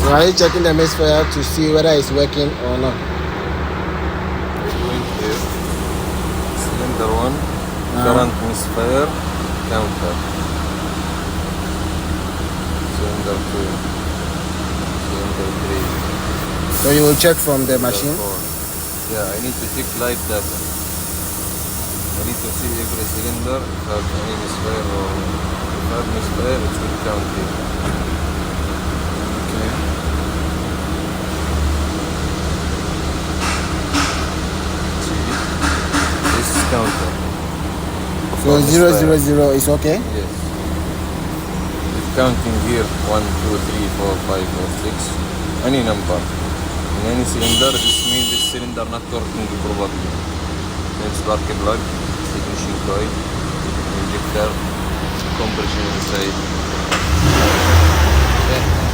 So are you checking the misfire to see whether it's working or not? We're going here. Cylinder 1, current misfire, counter. Cylinder 2, cylinder 3. So you will check from the machine? 4. Yeah, I need to check live data. I need to see every cylinder if it has any misfire or if it has misfire, it will count here. Okay. See, this is counter. So 000 is okay? Yes. It's counting here 1, 2, 3, 4, 5 or 6. Any number. In any cylinder, this means this cylinder not working properly. Then spark plug, ignition coil, injector, compression inside. Okay.